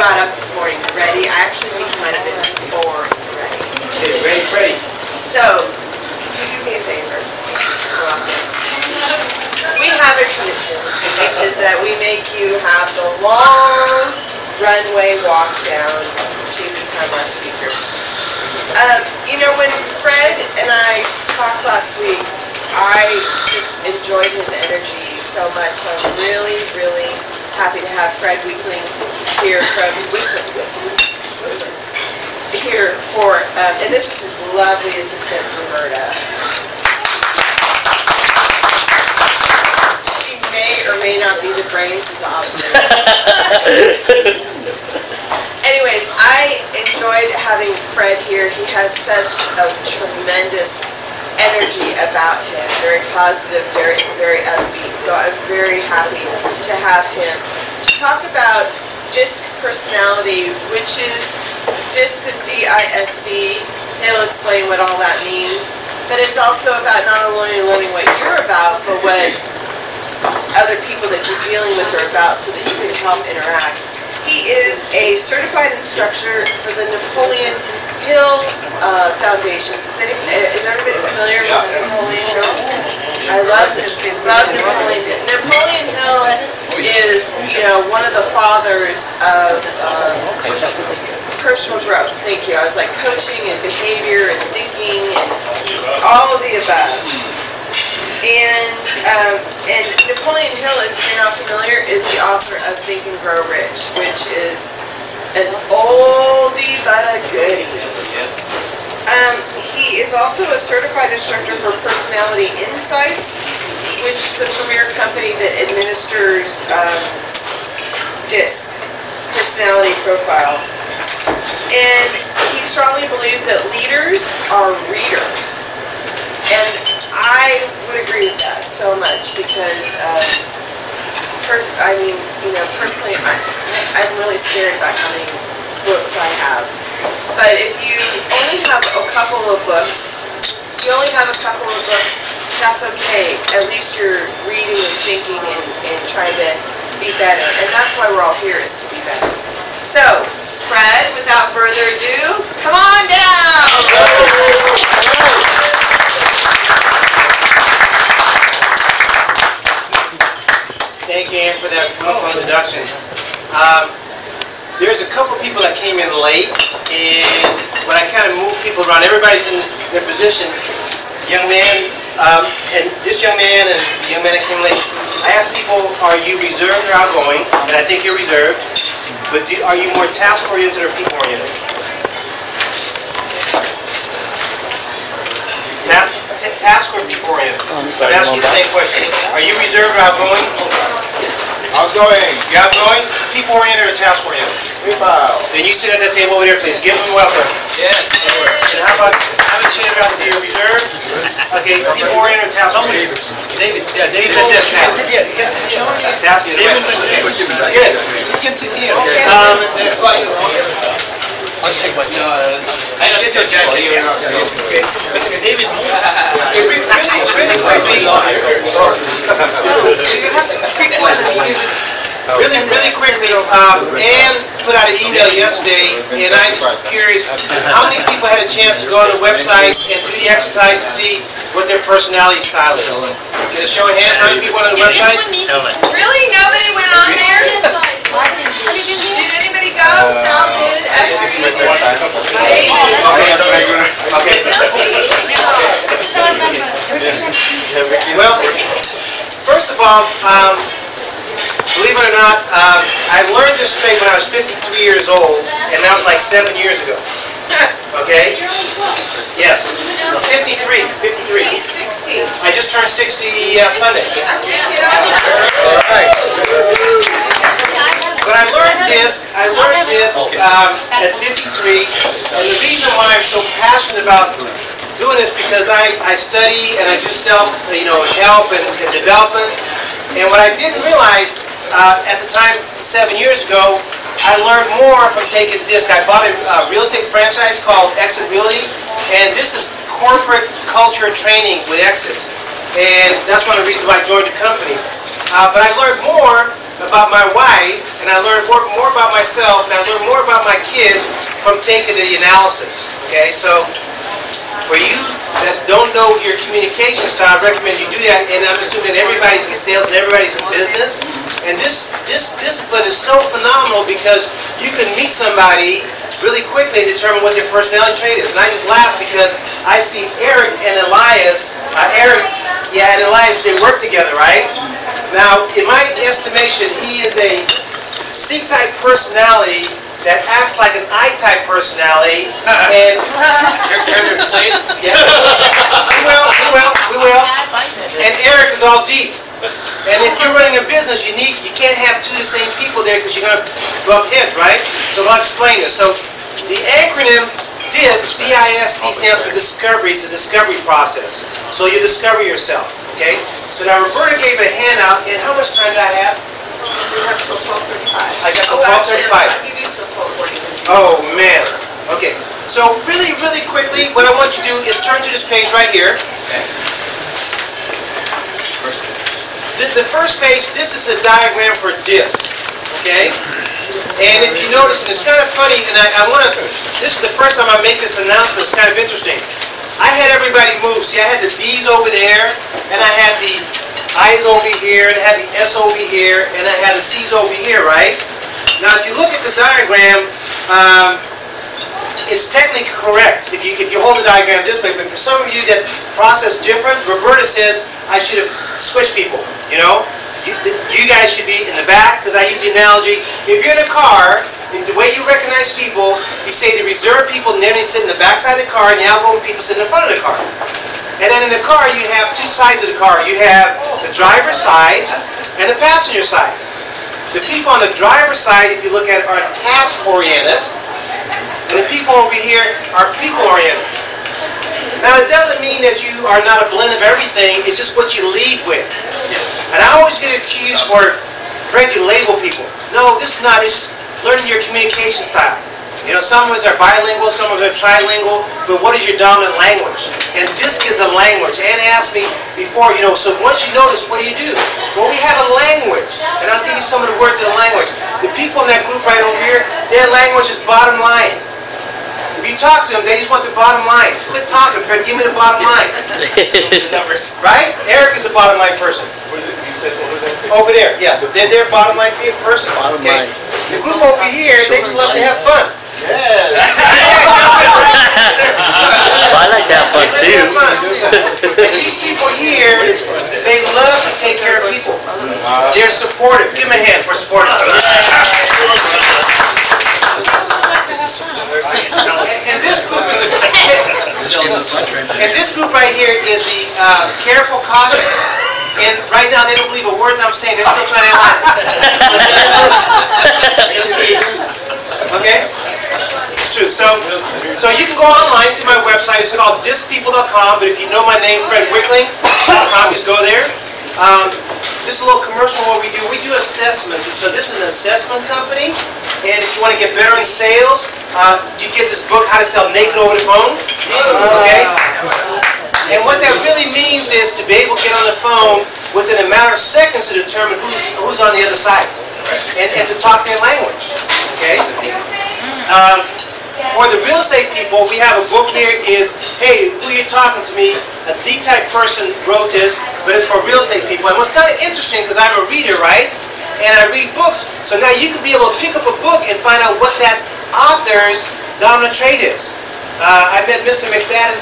got up this morning. Ready? I actually think you might have been born ready. Okay, ready, Freddy. So, could you do me a favor? We have a tradition, which is that we make you have the long runway walk down to become our speaker. You know, when Fred and I talked last week, I just enjoyed his energy so much. So I'm really, really happy to have Fred Wikkeling here from here for, and this is his lovely assistant, Roberta. She may or may not be the brains of the operation. Anyways, I enjoyed having Fred here. He has such a tremendous energy about him, very positive, very, very upbeat. So I'm very happy to have him to talk about D.I.S.C personality, which is D.I.S.C is D.I.S.C. He'll explain what all that means. But it's also about not only learning what you're about, but what other people that you're dealing with are about, so that you can help interact. He is a certified instructor for the Napoleon Hill Foundation. Is everybody familiar with Napoleon Hill? I love Napoleon Hill. Napoleon Hill is, you know, one of the fathers of personal growth. Thank you. I was like coaching and behavior and thinking and all of the above. And Napoleon Hill, if you're not familiar, is the author of Think and Grow Rich, which is an oldie but a goodie. Yes. He is also a certified instructor for Personality Insights, which is the premier company that administers D.I.S.C, personality profile. And he strongly believes that leaders are readers. And I would agree with that so much because, I mean, you know, personally, I'm really scared about how many books I have. But if you only have a couple of books, that's okay. At least you're reading and thinking and trying to be better. And that's why we're all here, is to be better. So, Fred, without further ado, come on down! Thank you, Ann, for that wonderful introduction. There's a couple people that came in late, and when I kind of moved people around, everybody's in their position. Young man, and this young man and the young man that came late, I asked people, are you reserved or outgoing? And I think you're reserved. But are you more task-oriented or people-oriented? Task or people-oriented? I'm asking you the same question. Are you reserved or outgoing? Outgoing. You're outgoing? People-oriented or task-oriented? People. Then you sit at that table over there, please. Give them a welcome. Yes. And how about, have a chin around here, reserved? Okay, people-oriented or task-oriented? David. Yeah, David. You can sit here. You can sit here. Task-oriented. Good. You can sit here. I'll take my time. I know. Get your jacket. David, really quickly. Really quickly, Ann put out an email yesterday, and I'm just curious, how many people had a chance to go on the website and do the exercise to see what their personality style is? Can I show of hands how many people on the website? Really? Nobody went on there? Did anybody go? Sal did? Esther did? Okay. Well, first of all, believe it or not, I learned this trait when I was 53 years old, and that was like 7 years ago. Okay? Yes. 53. He's 60. I just turned 60 Sunday. But I learned D.I.S.C at 53, and the reason why I'm so passionate about doing this because I study and I do self-help and development. And what I didn't realize at the time, 7 years ago, I learned more from taking D.I.S.C. I bought a real estate franchise called Exit Realty, and this is corporate culture training with Exit. And that's one of the reasons why I joined the company. But I learned more about my wife and I learned more about myself, and I learned more about my kids from taking the analysis. Okay, so for you that don't know your communication style, I recommend you do that. And I'm assuming that everybody's in sales and everybody's in business. And this discipline is so phenomenal because you can meet somebody really quickly and determine what their personality trait is. And I just laugh because I see Eric and Elias. And Elias, they work together, right? Now, in my estimation, he is a C-type personality that acts like an I-type personality, and Care to explain? yeah, we will. And Eric is all deep. And if you're running a business, you can't have two of the same people there because you're going to bump heads, right? So I'll explain this. So the acronym D.I.S.C, D-I-S-C stands for discovery. It's a discovery process. So you discover yourself, okay? So now Roberta gave a handout, and how much time do I have? We have till 12:35. I got till 12:35. I'll give you till 12:40. Oh, man. Okay. So really, really quickly, what I want you to do is turn to this page right here. The first page, this is a diagram for D.I.S.C, okay? And if you notice, and it's kind of funny, and I want to, this is the first time I make this announcement, it's kind of interesting. I had everybody move. See, I had the D's over there, and I had the I's over here, and I had the S over here, and I had the C's over here, right? Now, if you look at the diagram, it's technically correct if you hold the diagram this way, but for some of you that process different, Roberta says I should have switched people, you know? You guys should be in the back, because I use the analogy, if you're in a car, the way you recognize people, you say the reserved people normally sit in the back side of the car, and the outgoing people sit in the front of the car. And then in the car, you have two sides of the car. You have the driver's side and the passenger side. The people on the driver's side, if you look at it, are task-oriented, and the people over here are people-oriented. Now, it doesn't mean that you are not a blend of everything. It's just what you lead with. And I always get accused for, Fred, you label people. No, this is not. It's just learning your communication style. You know, some of us are bilingual, some of us are trilingual, but what is your dominant language? And D.I.S.C is a language. Anna asked me before, you know, so once you know this, what do you do? Well, we have a language, and I'll give you some of the words of the language. The people in that group right over here, their language is bottom line. If you talk to them, they just want the bottom line. Quit talking, Fred, give me the bottom line. Numbers. Right? Eric is a bottom line person. Over there, yeah. They're bottom line person. Okay. The group over here, they just love to have fun. Yes. Well, I like to have fun too. And these people here, they love to take care of people. They're supportive. Give them a hand for supporting. And this group is and this group right here is the careful, cautious. And right now they don't believe a word that I'm saying. They're still trying to analyze it. Okay? It's true. So you can go online to my website. It's called DISCpeople.com. But if you know my name, Fred Wikkeling.com, just go there. This is a little commercial what we do. We do assessments. So this is an assessment company. And if you want to get better in sales, you get this book, How to Sell Naked Over the Phone. Okay? And what that really means is to be able to get on the phone within a matter of seconds to determine who's on the other side. And to talk their language. Okay? For the real estate people, we have a book here is, hey, who you're talking to me? A D-type person wrote this, but it's for real estate people. And what's kind of interesting, because I'm a reader, right? And I read books, so now you can be able to pick up a book and find out what that author's dominant trait is. I met Mr. McFadden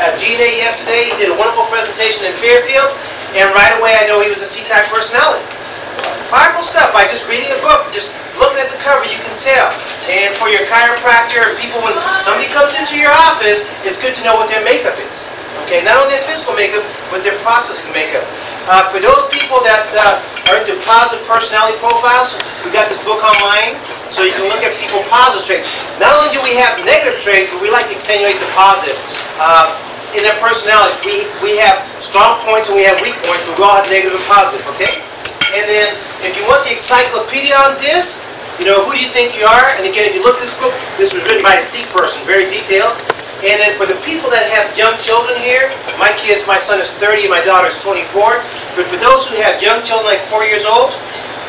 at GNA yesterday. He did a wonderful presentation in Fairfield, and right away I know he was a C-type personality. Powerful stuff by just reading a book, just looking at the cover, you can tell. And for your chiropractor and people, when somebody comes into your office, it's good to know what their makeup is. Okay, not only their physical makeup, but their processing makeup. For those people that are into positive personality profiles, we got this book online, so you can look at people's positive traits. Not only do we have negative traits, but we like to accentuate the positive. In their personalities, we have strong points and we have weak points, but we all have negative and positive, okay? And then, if you want the encyclopedia on this, you know, who do you think you are? And again, if you look at this book, this was written by a C person, very detailed. And then for the people that have young children here, my kids, my son is 30 and my daughter is 24. But for those who have young children like 4 years old,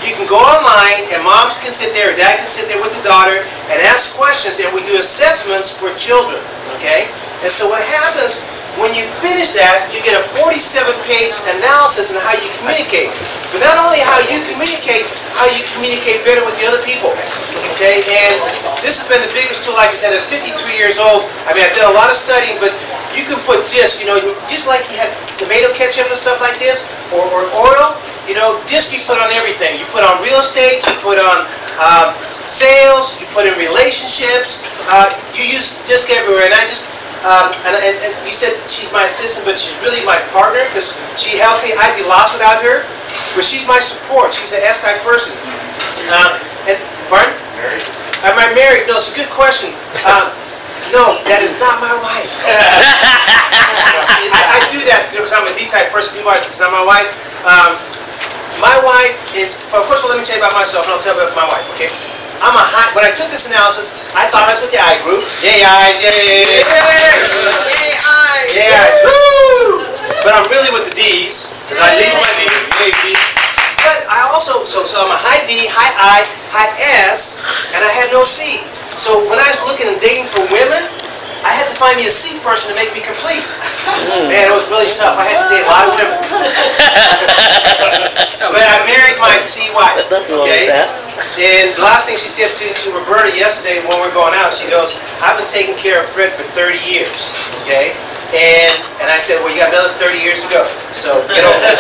you can go online, and moms can sit there, or dad can sit there with the daughter, and ask questions, and we do assessments for children, okay? And so what happens, when you finish that, you get a 47-page analysis on how you communicate. But not only how you communicate better with the other people, okay? And this has been the biggest tool, like I said, at 53 years old. I mean, I've done a lot of studying, but you can put D.I.S.C, you know, just like you had tomato ketchup and stuff like this, or oil, you know, D.I.S.C you put on everything. You put on real estate, you put on sales, you put in relationships, you use D.I.S.C everywhere. And I just, and you said she's my assistant, but she's really my partner because she helps me. I'd be lost without her, but she's my support. She's an S-type person. And pardon? Married? Am I married? No, it's a good question. No, that is not my wife. I do that because I'm a D-type person. People are, it's not my wife. My wife is, first of all, let me tell you about myself, and I'll tell you about my wife, okay? When I took this analysis, I thought I was with the I group. Yay, eyes, yay! Yay, eyes! Yay, eyes, woo! But I'm really with the D's, because I leave my D, yay, D. But I also, so I'm a high D, high I, high S, and I had no C. So when I was looking and dating for women, I had to find me a C person to make me complete. Man, it was really tough. I had to date a lot of women. But I married my C wife, okay? And the last thing she said to Roberta yesterday when we were going out, she goes, I've been taking care of Fred for 30 years, okay? And I said, well, you got another 30 years to go, so get over it.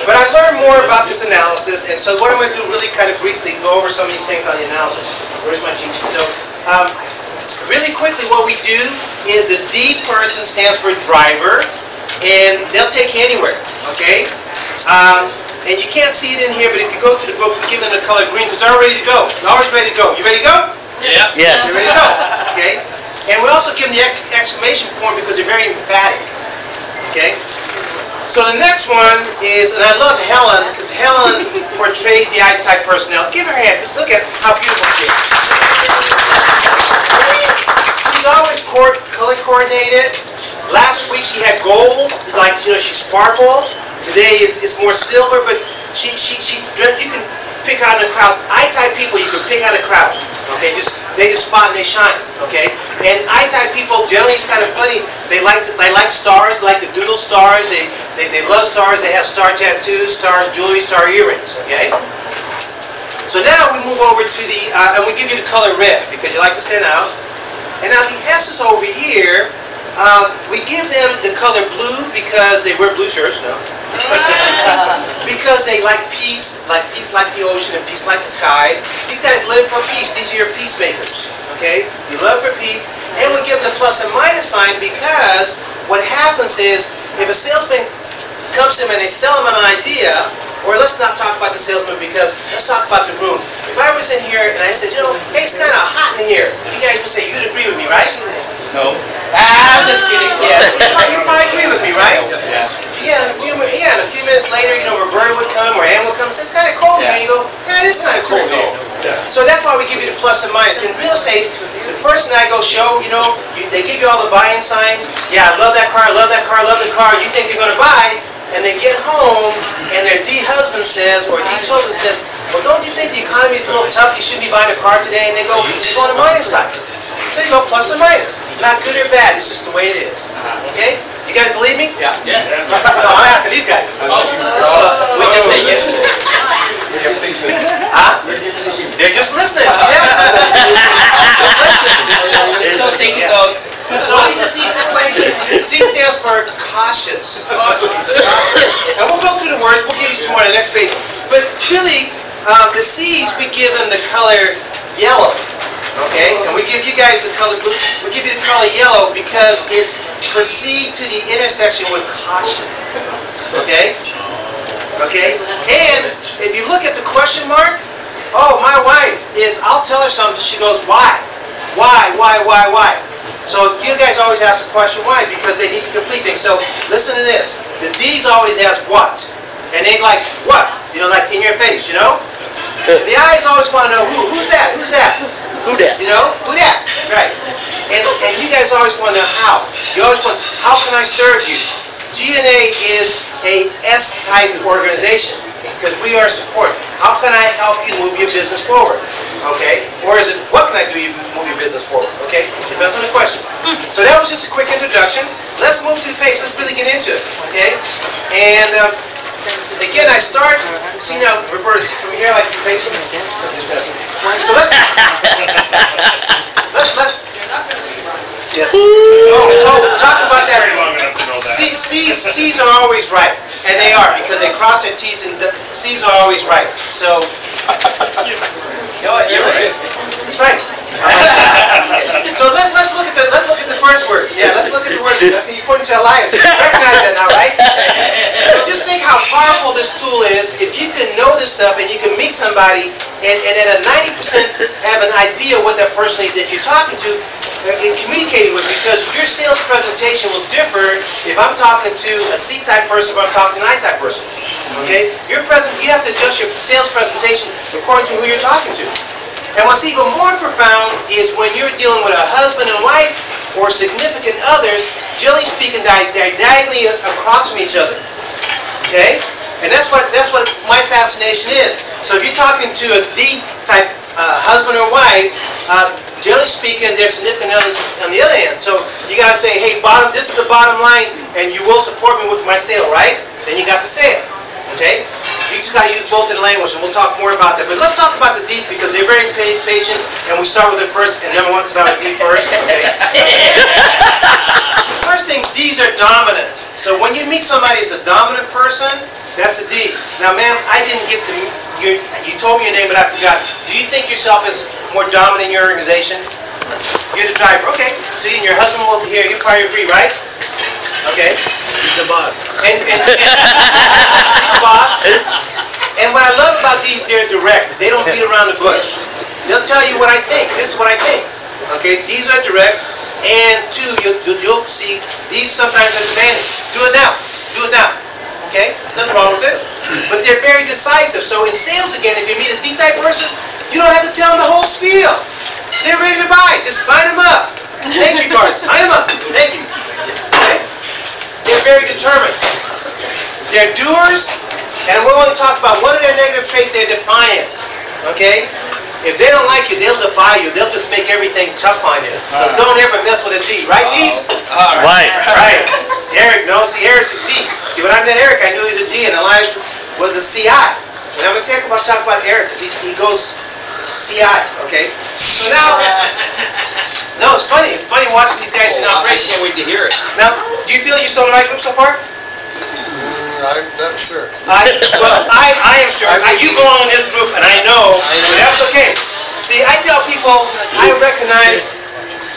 But I learned more about this analysis, and so what I'm going to do really kind of briefly, go over some of these things on the analysis. Where's my cheat sheet? So, really quickly, what we do is the D person stands for driver, and they'll take you anywhere, okay? And you can't see it in here, but if you go to the book, we give them the color green because they're all ready to go. They're always ready to go. You ready to go? Yeah. Yes. They're ready to go, okay? And we also give them the exclamation point because they're very emphatic, okay? So the next one is, and I love Helen because Helen portrays the I-type personality. Give her a hand. Look at how beautiful she is. She's always color coordinated. Last week she had gold, like, you know, she sparkled. Today it's more silver, but you can pick out in a crowd. I-type people, you can pick out a crowd. Okay, they just spot and they shine. Okay, and I-type people generally, it's kind of funny. They like stars, like to doodle stars. They love stars. They have star tattoos, star jewelry, star earrings. Okay. So now we move over to the and we give you the color red because you like to stand out. And now the S's over here, we give them the color blue because they wear blue shirts. No. Because they like peace like the ocean and peace like the sky. These guys live for peace. These are your peacemakers. Okay? You love for peace. And we give them the plus and minus sign because what happens is if a salesman comes to them and they sell them an idea, or let's not talk about the salesman because let's talk about the room. If I was in here and I said, you know, hey, it's kind of hot in here, you guys would say, you'd agree with me, right? No. I'm just kidding. Yeah. You probably agree with me, right? Yeah. Yeah, and a few minutes later, you know, Roberta would come or Ann would come and say, it's kind of cold here. And you go, yeah, it is kind of cold here. Yeah. So that's why we give you the plus and minus. In real estate, the person I go show, you know, they give you all the buying signs. Yeah, I love that car, I love that car, I love the car. You think they're going to buy, and they get home, and their D-husband says, or D-children says, well, don't you think the economy is a little tough? You shouldn't be buying a car today. And they go on the minus side. So you go plus and minus. Not good or bad, it's just the way it is. Okay? You guys believe me? Yeah. Yes. No, I'm asking these guys. We can say yes. Huh? They're just listening. There's no taking notes. So, C stands for cautious. And we'll go through the words. We'll give you some more on the next page. But really, the C's, we give them the color yellow. Okay? And we give you guys the color blue. We give you the color yellow because it's proceed to the intersection with caution. Okay? Okay? And if you look at the question mark, oh, my wife is, I'll tell her something, she goes, why? Why? So you guys always ask the question why, because they need to complete things. So listen to this. The D's always ask what? And they like, what? You know, like in your face, you know? The I's always want to know who. Who's that? Who's that? Who that? You know? Who that? Right. And you guys always want to know how. You always want, how can I serve you? GNA is a S-type organization because we are support. How can I help you move your business forward? Okay? Or is it, what can I do to move your business forward? Okay? Depends on the question. So that was just a quick introduction. Let's move to the page. Let's really get into it. Okay? And again, I start, see now, Roberta, see from here, like you face them? So let's yes. Talk about that. C's are always right. And they are, because they cross their T's and the C's are always right. So, You're right. that's right. So let's look at the first word. Yeah, let's look at the word. I see you pointing to Elias. You recognize that now, right? So just think how powerful this tool is. If you can know this stuff and you can meet somebody and at a 90% have an idea what that person that you're talking to and communicating with, because your sales presentation will differ if I'm talking to a C-type person or I'm talking to an I-type person. Okay? You have to adjust your sales presentation according to who you're talking to. And what's even more profound is when you're dealing with a husband and wife or significant others, generally speaking, they're diagonally across from each other. Okay? And that's what my fascination is. So if you're talking to a D-type husband or wife, generally speaking, there's significant others on the other end. So you gotta say, hey, this is the bottom line, and you will support me with my sale, right? Then you got the sale. Okay? You just got to use both in the language, and we'll talk more about that. But let's talk about the D's because they're very patient, and we start with it first, and number one, because I'm a D first. Okay? First thing, D's are dominant. So when you meet somebody as a dominant person, that's a D. Now, ma'am, I didn't get to you told me your name, but I forgot. Do you think yourself as more dominant in your organization? You're the driver. Okay. See, and your husband will be here. You probably agree, right? Okay. He's the boss. And he's the boss. And what I love about these, they're direct. They don't beat around the bush. They'll tell you what I think. This is what I think. Okay, these are direct. And two, you'll see these sometimes have advantage. Do it now. Do it now. Okay? There's nothing wrong with it. But they're very decisive. So in sales again, if you meet a D-type person, you don't have to tell them the whole spiel. They're ready to buy. Just sign them up. Thank you, cards. Sign them up. Thank you. Okay? They're very determined. They're doers, and we're going to talk about one of their negative traits. They're defiant. Okay? If they don't like you, they'll defy you. They'll just make everything tough on you. So don't ever mess with a D. Right, D's? Right. Right. Eric, no. See, Eric's a D. See, when I met Eric, I knew he was a D, and Elias was a CI. And I'm going to talk about Eric, because he goes CI, okay? So now, no, it's funny. It's funny watching these guys in I operation. can't wait to hear it. Now, do you feel you're still in the right group so far? I'm not sure. I am sure. You belong in this group, and I know, but that's okay. See, I tell people, I recognize,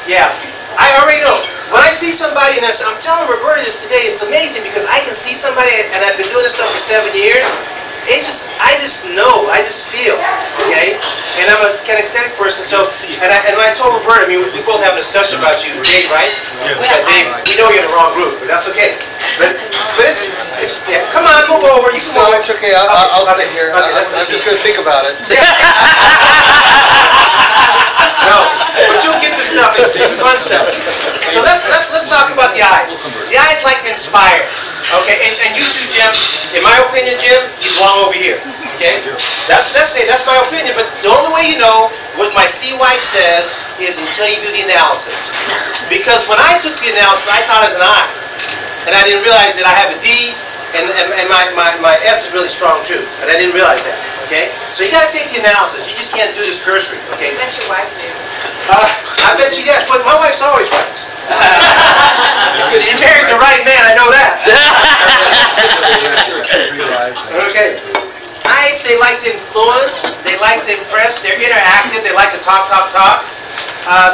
yeah, I already know. When I see somebody, and I'm telling Roberta this today, it's amazing because I can see somebody, and I've been doing this stuff for 7 years. I just know, I just feel, okay? And I'm a kinesthetic person, so, and when I told Roberta, I mean, we both have a discussion about you, Dave, right? Yeah, Dave, we know you're in the wrong group, but that's okay. But it's yeah, come on, move over, you can No, move. it's okay, I'll stay here. Okay, I'm just going to think about it. No, but you'll get to stuff, it's fun stuff. So let's talk about the I's. The I's like to inspire. Okay, and you too, Jim. In my opinion, Jim, you belong over here. Okay? That's my opinion, but the only way you know what my C wife says is until you do the analysis. Because when I took the analysis, I thought it was an I. And I didn't realize that I have a D, and my S is really strong too. And I didn't realize that. Okay? So you gotta take the analysis. You just can't do this cursory. Okay? I bet your wife knew. I bet she does, but my wife's always right. She's married to the right man, I know that. Okay. I's, they like to influence, they like to impress, they're interactive, they like to talk.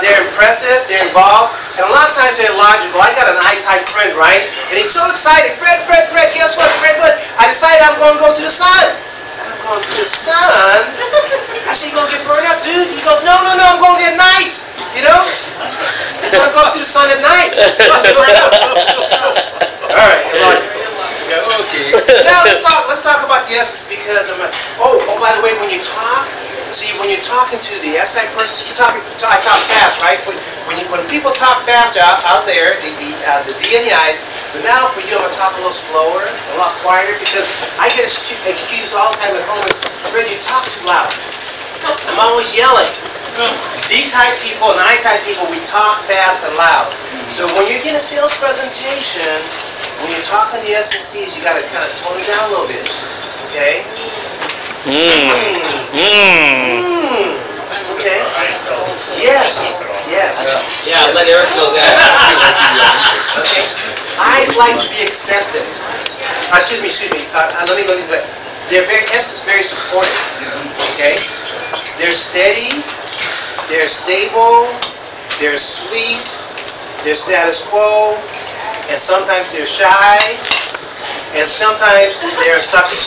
They're impressive, they're involved, and a lot of times they're logical. I got an I-type friend, right? And he's so excited, Fred, guess what, Fred, I decided I'm going to go to the sun. I'm going to the sun? I said, you going to get burned up, dude? He goes, no, I'm going to get night. You know? He's going to go up to the sun at night. It's going to burn up. All right, okay. Now let's talk about the S's because I'm like, oh, by the way, when you talk, see, when you're talking to the SI person, I talk fast, right? When people talk fast out there, the D and the I's, But now for you, I'm going to talk a little slower, a lot quieter, because I get accused all the time at home is, Fred, you talk too loud. I'm always yelling. D-type people and I-type people, we talk fast and loud. So when you're getting a sales presentation, when you're talking to the S&Cs, you got to kind of tone it down a little bit. Okay? Okay? Yes. Yes. Yeah, let Eric know that. Okay? Eyes like to be accepted. Excuse me. Let me go into that. S is very supportive. Okay? They're steady. They're stable. They're sweet. They're status quo. And sometimes they're shy. And sometimes they're a sucker.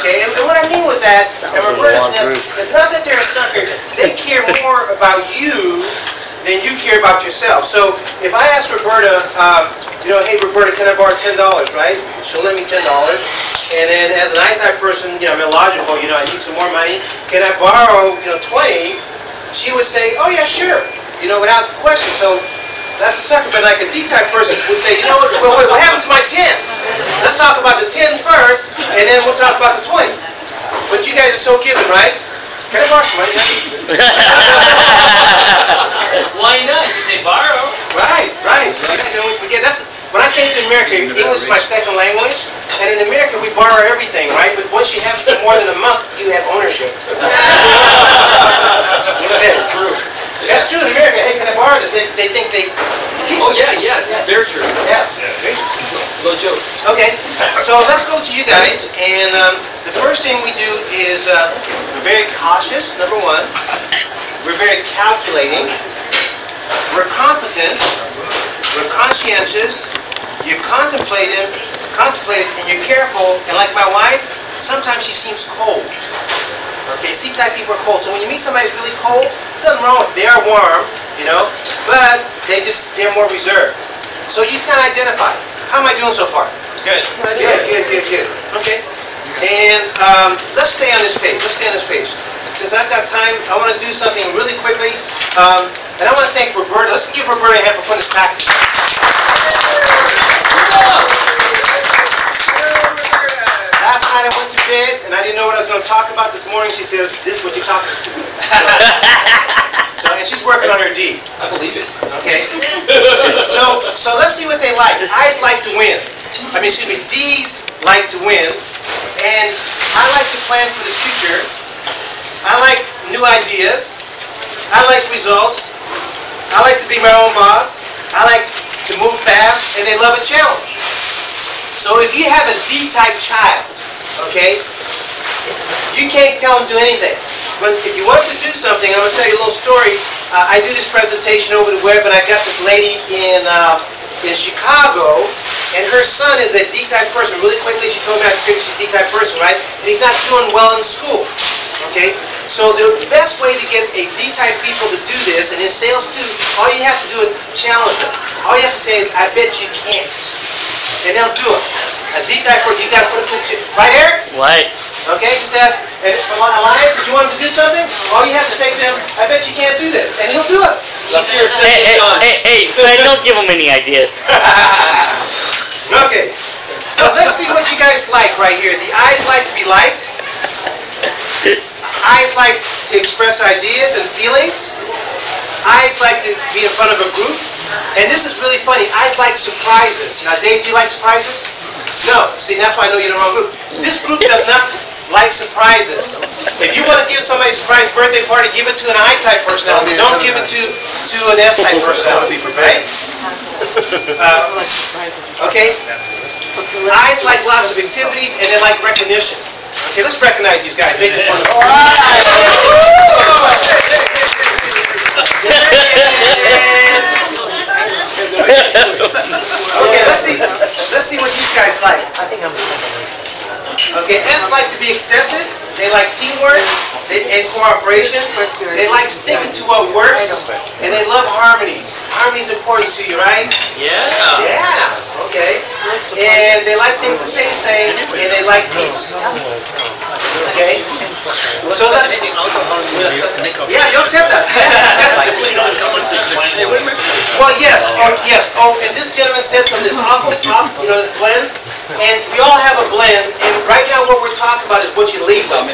Okay? And what I mean with that, and Roberta says, it's not that they're a sucker. They care more about you than you care about yourself. So if I ask Roberta, hey Roberta, can I borrow $10, right? She'll lend me $10. And then as an I-type person, I'm illogical, I need some more money. Can I borrow, 20? She would say, oh yeah, sure, without question. So that's a sucker. But like a D-type person would say, wait, what happened to my 10? Let's talk about the 10 first, and then we'll talk about the 20. But you guys are so giving, right? Can I borrow some money? Why not? You say borrow. Right. We forget. When I came to America, English is my second language, and in America we borrow everything, right? But once you have it for more than a month, you have ownership. That's true. That's true in America. Hey, can I borrow this? They think they. Oh yeah, it's very true. Yeah. No joke. Okay, so let's go to you guys, and the first thing we do is we're very cautious. Number one, we're very calculating. We're competent. We're conscientious. You're contemplative, and you're careful. And like my wife, sometimes she seems cold. Okay, C-type people are cold. So when you meet somebody who's really cold, there's nothing wrong with it. They are warm, but they're more reserved. So you kind of identify. How am I doing so far? Good. Good. Okay. And let's stay on this page. Since I've got time, I want to do something really quickly. And I want to thank Roberta. Let's give Roberta a hand for putting this package. Last night I went to bed and I didn't know what I was going to talk about this morning. She says, this is what you're talking to. And she's working on her D. I believe it. Okay? So let's see what they like. I's like to win. D's like to win. And I like to plan for the future. I like new ideas. I like results. I like to be my own boss. I like to move fast, and they love a challenge. So if you have a D-type child, okay, you can't tell them to do anything. But if you want to do something, I'm going to tell you a little story. I do this presentation over the web, and I got this lady in Chicago, and her son is a D-type person. Really quickly, she told me I could figure she's a D-type person, right? And he's not doing well in school. Okay? So the best way to get a D-type people to do this, and in sales too, all you have to do is challenge them. All you have to say is, I bet you can't. And they'll do it. A D-type person, you got to put them to, right, Eric? Right. Okay, you said, and Elias, if you want him to do something, all you have to say to him, I bet you can't do this. And he'll do it. Easier said than done. Hey, Fred, don't give him any ideas. Okay. So let's see what you guys like right here. The I's like to be liked. I's like to express ideas and feelings. I's like to be in front of a group. And this is really funny. I's like surprises. Now, Dave, do you like surprises? No. See, that's why I know you're in the wrong group. This group does not like surprises. If you want to give somebody a surprise birthday party, give it to an I-type personality. Don't give it to an S-type personality. Right? Okay? I's like lots of activities, and they like recognition. Okay, let's recognize these guys. They just want to... All Okay, let's see what these guys like. Okay, S like to be accepted. They like teamwork and cooperation. They like sticking to what works, and they love harmony. Harmony is important to you, right? Yeah. Yeah. Okay. And they like things to stay the same, and they like peace. Okay. So let's. Yeah, don't accept that. Well, yes. Oh, and this gentleman said from this awful, this blends, and we all have a blend. And right now, what we're talking about is what you leave with.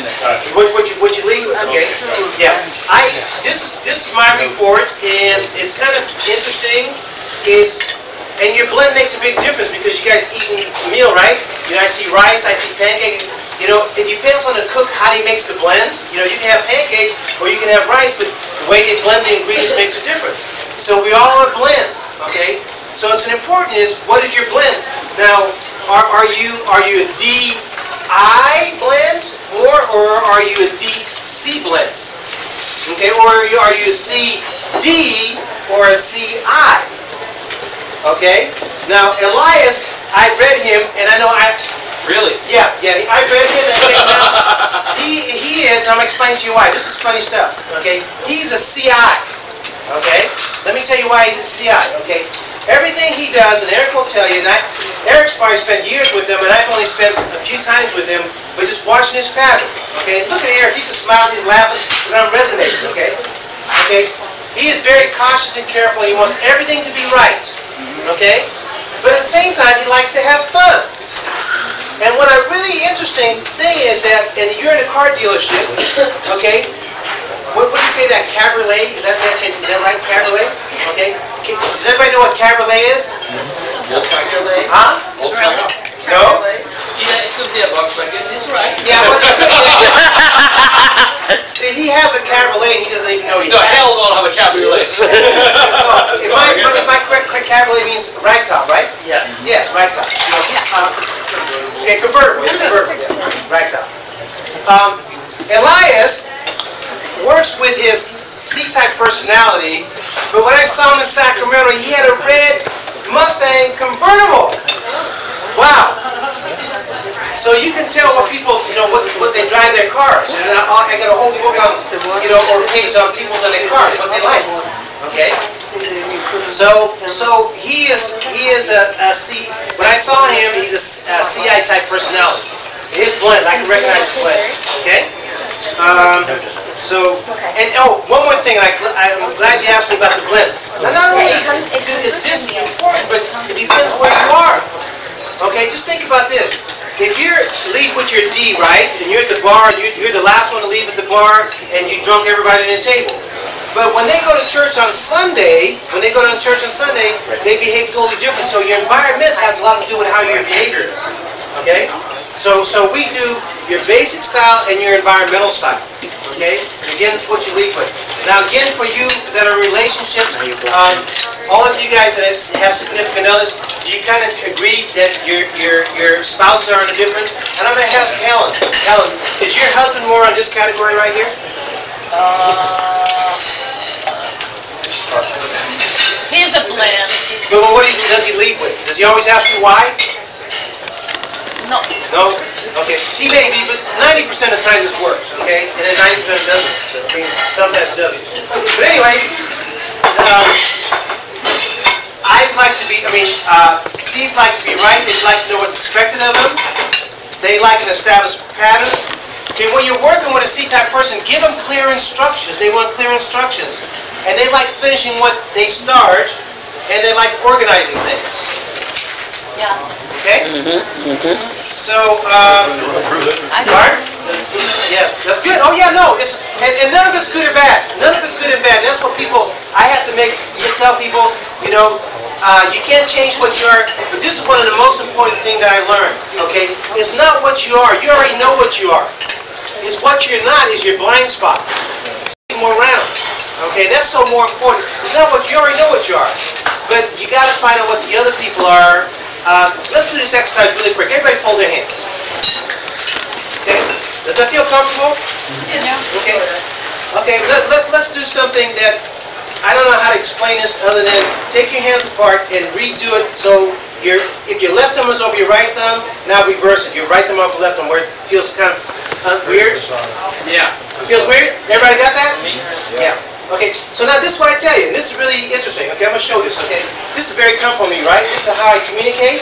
What you leave with. Okay. Yeah. This is my report, and it's kind of interesting. And your blend makes a big difference because you guys eat a meal, right? I see rice, I see pancakes. It depends on the cook how he makes the blend. You can have pancakes or you can have rice, but the way they blend the ingredients makes a difference. So we all are blend, okay? So it's important is what is your blend? Now, are you a D.I. blend or are you a D.C. blend? Okay, or are you a C.D. or a C.I.? Okay? Now, Elias, I read him, and I know Really? Yeah, I read him, and he is, and I'm explaining to you why. This is funny stuff, okay? He's a C.I., okay? Let me tell you why he's a C.I., okay? Everything he does, and Eric will tell you, and Eric's probably spent years with him, and I've only spent a few times with him, but just watching his pattern, okay? Look at Eric, he's just smiling, he's laughing, because I'm resonating, okay? Okay? He is very cautious and careful, he wants everything to be right, okay? But at the same time, he likes to have fun. And what a really interesting thing is that, and you're in a car dealership, okay? What do you say that cabriolet? Is that right? Cabriolet? Okay. Does everybody know what cabriolet is? Cabriolet. Huh? No? Yeah, it's still there, Volkswagen. It's right. Yeah. See, he has a cabriolet and he doesn't even know he No, has. hell don't have a cabriolet. If my correct cabriolet means ragtop, right? Yeah. Yes, ragtop. Okay, convertible. Ragtop. Elias works with his C-type personality, but when I saw him in Sacramento, he had a red Mustang convertible. Wow. So you can tell what people, what they drive their cars. And I got a whole book on, or page on people in their cars, what they like. Okay. So he is a C. When I saw him, he's a CI type personality. His blend, I can recognize his blend. Okay. One more thing, I'm glad you asked me about the blends. Now, not only is this important, but it depends where you are. Okay, just think about this. If you leave with your D, right, and you're at the bar, and you're the last one to leave at the bar, and you drunk everybody at the table. But when they go to church on Sunday, they behave totally different. So your environment has a lot to do with how your behavior is. Okay? So we do your basic style and your environmental style. Okay? And again, it's what you leave with. Now again, for you that are in relationships, all of you guys that have significant others, do you kind of agree that your spouses are different? And I'm going to ask Helen. Helen, is your husband more on this category right here? He's a blend. But what does he lead with? Does he always ask you why? No. No? Okay. He may be, but 90% of the time this works, okay? And then 90% doesn't. So, sometimes it doesn't. But anyway, C's like to be right. They like to know what's expected of them. They like an established pattern. Okay, when you're working with a C-type person, give them clear instructions. They want clear instructions. And they like finishing what they start, and they like organizing things. Yeah. Okay? So, Mark? Yes, that's good. Oh yeah, no, and none of it's good or bad. None of it's good and bad. That's what I have to tell people, you can't change what you are, but this is one of the most important things that I learned, okay? It's not what you are. You already know what you are. It's what you're not is your blind spot. More around. Okay, that's so more important. It's not what you already know what you are, but you got to find out what the other people are. Let's do this exercise really quick. Everybody fold their hands. Okay. Does that feel comfortable? Yeah. Okay. Okay. Let's do something that I don't know how to explain this other than take your hands apart and redo it. So if your left thumb is over your right thumb, now reverse it. Your right thumb off your left thumb, where it feels kind of weird. Yeah. Feels weird? Everybody got that? Yeah. Okay, so now this is what I tell you, and this is really interesting. Okay, I'm going to show this, okay? This is very comfortable for me, right? This is how I communicate.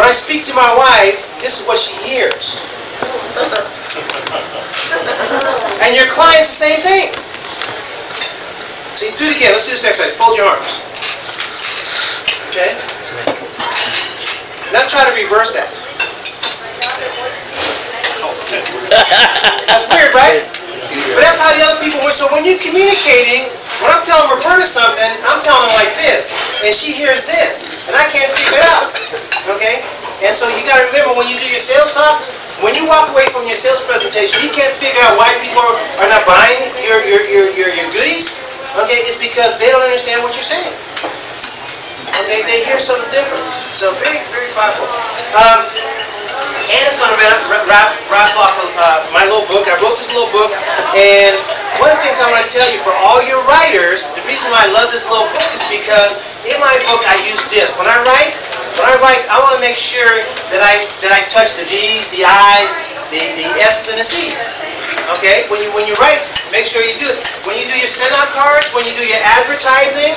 When I speak to my wife, this is what she hears. And your client's the same thing. again. Let's do this exercise. Fold your arms. Okay? Now try to reverse that. That's weird, right? But that's how the other people were. So when you're communicating, when I'm telling Roberta something, I'm telling her like this, and she hears this, and I can't figure it out. Okay? And so you got to remember when you do your sales talk, when you walk away from your sales presentation, you can't figure out why people are not buying your goodies. Okay? It's because they don't understand what you're saying. Okay? They hear something different. So very, very powerful. Anna's going to wrap off my little book. I wrote this little book, and one of the things I want to tell you for all your writers, the reason why I love this little book is because in my book I use DISC. When I write, I want to make sure that I touch the D's, the I's, the S's, and the C's. Okay? When you write, make sure you do it. When you do your send-out cards, when you do your advertising,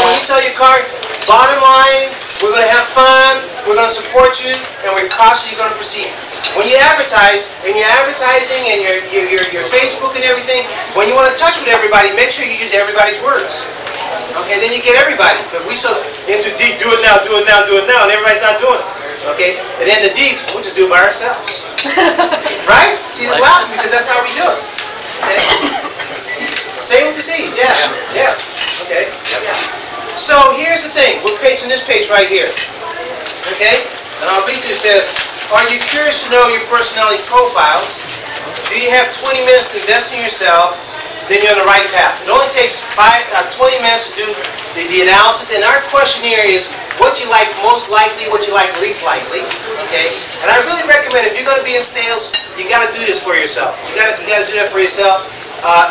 when you sell your card, bottom line, we're going to have fun, we're going to support you, and we're cautiously going to proceed. When you advertise, and you're advertising, and your Facebook and everything, when you want to touch with everybody, make sure you use everybody's words. Okay, then you get everybody. But we so into D, do it now, do it now, do it now, and everybody's not doing it. Okay, and then the D's, we'll just do it by ourselves. Right? See, it's laughing because that's how we do it. Okay? Same with the C's, yeah. Okay. So here's the thing. We're paging this page right here. Okay? And I'll read to you. It says, are you curious to know your personality profiles? Do you have 20 minutes to invest in yourself? Then you're on the right path. It only takes 20 minutes to do the analysis. And our questionnaire is what you like most likely, what you like least likely. Okay? And I really recommend if you're going to be in sales, you got to do this for yourself. You got to do that for yourself.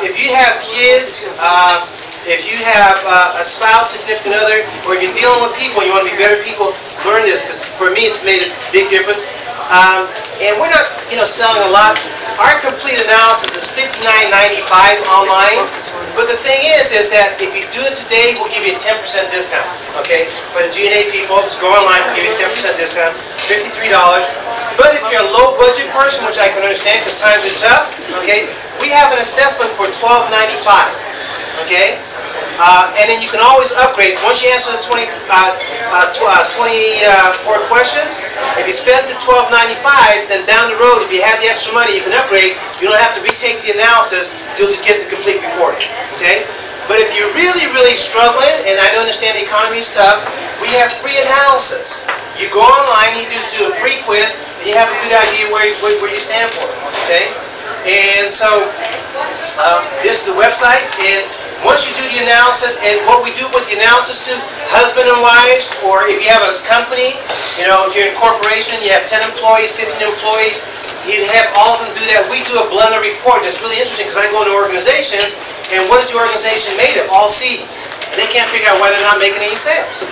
If you have kids, if you have a spouse, significant other, or if you're dealing with people and you want to be better people, learn this, because for me it's made a big difference. And we're not, selling a lot. Our complete analysis is $59.95 online. But the thing is that if you do it today, we'll give you a 10% discount. Okay? For the GNA people, just go online, we'll give you a 10% discount, $53. But if you're a low budget person, which I can understand because times are tough, okay, we have an assessment for $12.95. Okay? And then you can always upgrade. Once you answer the 24 questions, if you spend the $12.95, then down the road, if you have the extra money, you can upgrade. You don't have to retake the analysis. You'll just get the complete report. Okay? But if you're really, really struggling, and I understand the economy is tough, we have free analysis. You go online, you just do a free quiz, and you have a good idea where you stand for. Okay? And so, this is the website, and once you do the analysis, and what we do with the analysis to husband and wives, or if you have a company, if you're in a corporation, you have 10 employees, 15 employees, you have all of them do that. We do a blended report. It's really interesting because I go into organizations, and what is the organization made of? All C's. And they can't figure out why they're not making any sales.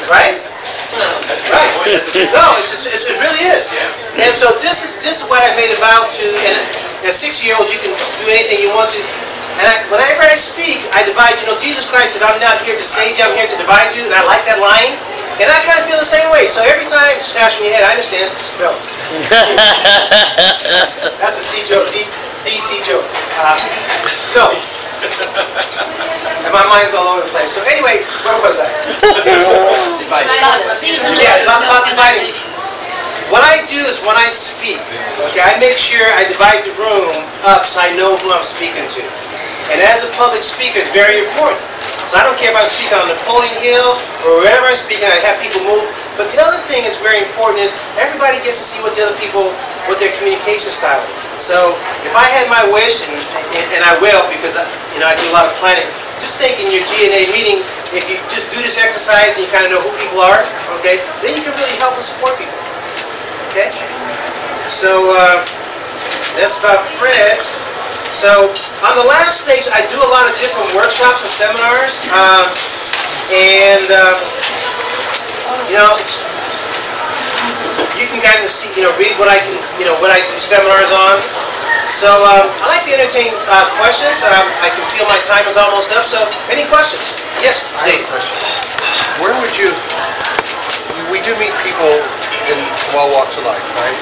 Right? That's right. No, it really is. And so this is what I made a vow to, and as 6-year-olds, you can do anything you want to. And whenever I speak, I divide. Jesus Christ said, I'm not here to save you, I'm here to divide you. And I like that line. And I kind of feel the same way. So every time, scratching your head, I understand. No. That's a C joke, D.C joke. No. And my mind's all over the place. So anyway, where was I? Yeah, about dividing. What I do is when I speak, okay, I make sure I divide the room up so I know who I'm speaking to. And as a public speaker, it's very important. So I don't care if I'm speaking on Napoleon Hill or wherever I'm speaking, I have people move. But the other thing that's very important is everybody gets to see what the other people, what their communication style is. So if I had my wish, and I will because I do a lot of planning, just think in your GNA meeting, if you just do this exercise and you kind of know who people are, okay, then you can really help and support people. Okay? So that's about Fred. So on the last page, I do a lot of different workshops and seminars, you can kind of see, read what I can, what I do seminars on. So I like to entertain questions. I can feel my time is almost up. So any questions? Yes, Dave. I have a question. Where would you? We do meet people in all walks of life, right?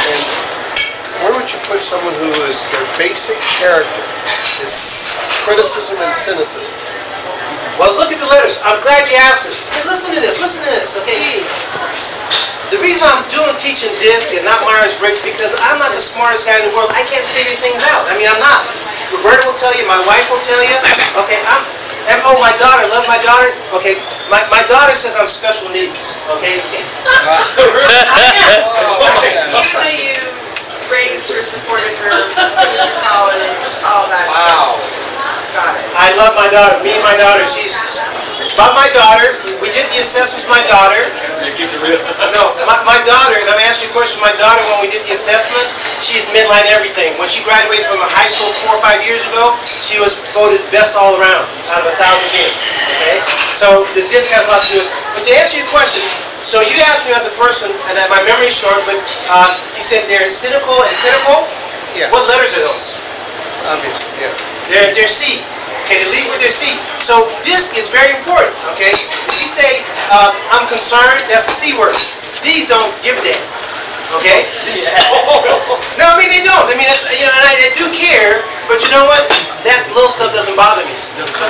And where would you put someone who is their basic character is criticism and cynicism? Well, look at the letters. I'm glad you asked this. Hey, listen to this, okay? The reason I'm teaching D.I.S.C and not Myers-Briggs because I'm not the smartest guy in the world. I can't figure things out. I mean, I'm not. Roberta will tell you, my wife will tell you. Okay, oh, my daughter, love my daughter. Okay, my daughter says I'm special needs. Okay? I am. Even though you raised her, supported her, college, all that Wow. stuff. Got it. I love my daughter. Me and my daughter. About my daughter, we did the assessments with my daughter. You keep it real. No, my daughter, and I'm asking you a question, my daughter, when we did the assessment, she's midline everything. When she graduated from high school 4 or 5 years ago, she was voted best all around out of 1,000 kids. Okay? So the D.I.S.C has a lot to do with it. But to answer your question, so you asked me about the person, and my memory is short, but you said they're cynical and critical? Yeah. What letters are those? Obviously, yeah. They're C. Okay, they lead with their C. So D.I.S.C is very important, okay? If you say, I'm concerned, that's a C word. D's don't give a damn, okay? No, I mean, they don't. I mean, that's, you know, and I do care, but you know what? That little stuff doesn't bother me,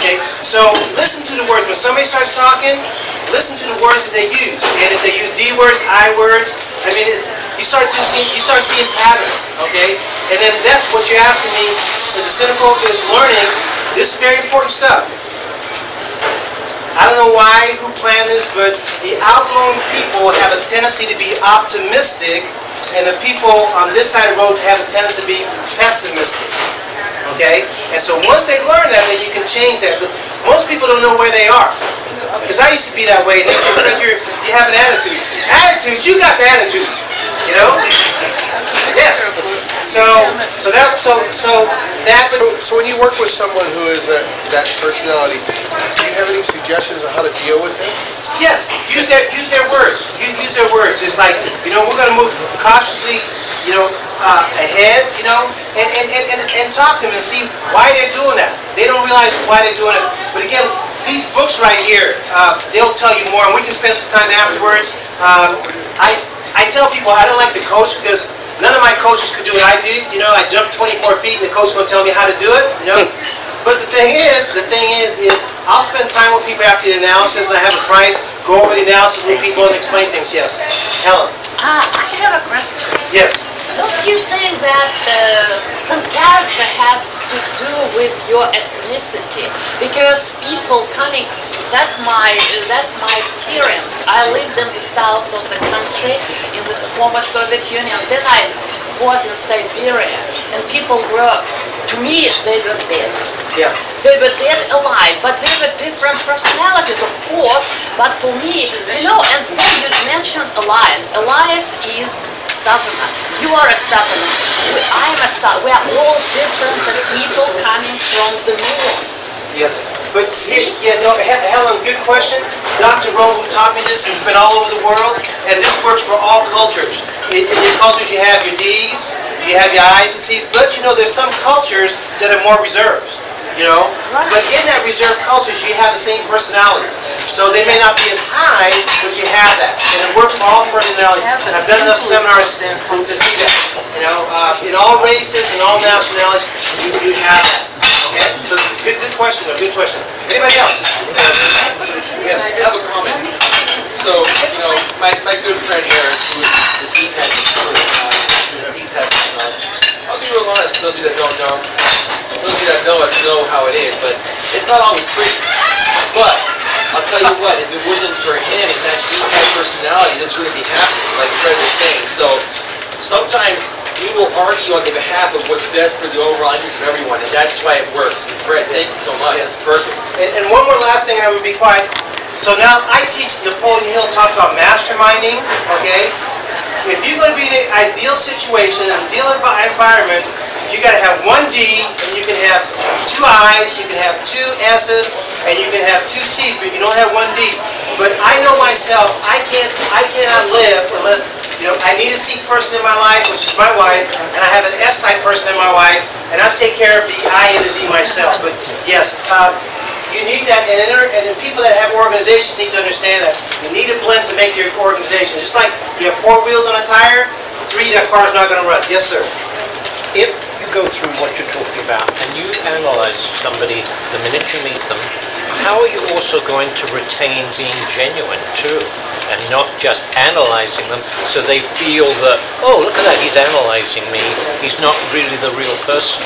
okay? So listen to the words. When somebody starts talking, listen to the words that they use. And if they use D words, I words, I mean, you start seeing patterns, okay? And then that's what you're asking me, is a cynical, is learning. This is very important stuff. I don't know why, who planned this, but the outgoing people have a tendency to be optimistic, and the people on this side of the road have a tendency to be pessimistic. Okay? And so once they learn that, then you can change that. But most people don't know where they are. Because I used to be that way, and they think you have an attitude. Attitude, you got the attitude. You know? Yes. So when you work with someone who is that personality, do you have any suggestions on how to deal with them? Yes, use their words. Use their words. It's like, you know, we're going to move cautiously, you know, ahead, you know, and talk to them and see why they're doing that. They don't realize why they're doing it. But again, these books right here, they'll tell you more, and we can spend some time afterwards. I tell people I don't like to coach because none of my coaches could do what I did. You know, I jumped 24 feet and the coach is going to tell me how to do it, you know. But the thing is I'll spend time with people after the analysis and I have a price, go over the analysis with people and explain things. Yes. Helen. I have a question. Yes. Don't you think that some character has to do with your ethnicity? Because people coming, that's my experience. I lived in the south of the country, in the former Soviet Union. Then I was in Siberia, and people were, to me, they were dead. Yeah. They were dead alive, but they were different personalities, of course. But for me, you know, and then you mentioned Elias. Elias is Southerner. You are a Southerner. I am a Southerner. We are all different people coming from the north. Yes. But yeah, no, Helen, good question. Dr. Rome, who taught me this, has been all over the world, and this works for all cultures. In your cultures, you have your D's, you have your I's and C's, but you know, there's some cultures that are more reserved. You know, but in that reserved cultures, you have the same personalities. So they may not be as high, but you have that, and it works for all personalities. And I've done enough seminars to see that. You know, in all races and all nationalities, you have that. Okay, so good question. Though. Good question. Anybody else? Yes. I have a comment. So, you know, my good friend here, who is the D-type, I'll be real honest for those of you that don't know. Those of you that know us know how it is, but it's not always pretty. But I'll tell you what, if it wasn't for him and that D-type personality, this wouldn't be happening, like Fred was saying. So sometimes we will argue on the behalf of what's best for the overall interest of everyone, and that's why it works. Fred, thank you so much. It's perfect. And one more last thing, and I'm going to be quiet. So now I teach, Napoleon Hill talks about masterminding, okay? If you're going to be in an ideal situation, an ideal environment, you got to have one D, and you can have two I's, you can have two S's, and you can have two C's, but you don't have one D. But I know myself, I cannot live unless, you know, I need a C person in my life, which is my wife, and I have an S-type person in my wife, and I take care of the I and the D myself. But yes, you need that, and the people that have organizations need to understand that. You need a blend to make your organization. Just like you have 4 wheels on a tire, 3, that car's not going to run. Yes, sir. If you go through what you're talking about and you analyze somebody the minute you meet them, how are you also going to retain being genuine too, and not just analyzing them so they feel that, oh, look at that, he's analyzing me, he's not really the real person?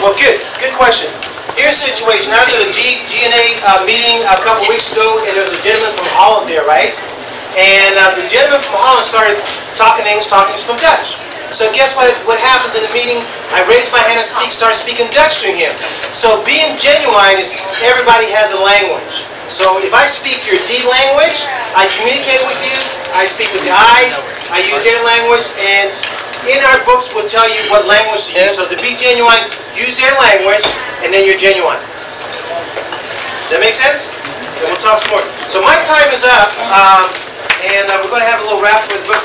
Well, good question. Here's the situation. I was at a GNA meeting a couple weeks ago, and there was a gentleman from Holland there, right? And the gentleman from Holland started talking English, talking from Dutch. So guess what happens in the meeting? I raise my hand and start speaking Dutch to him. So being genuine is everybody has a language. So if I speak your D language, I communicate with you, I speak with the eyes, I use their language, and in our books we'll tell you what language to use. So to be genuine, use their language, and then you're genuine. Does that make sense? And we'll talk some more. So my time is up, and we're going to have a little wrap with the book.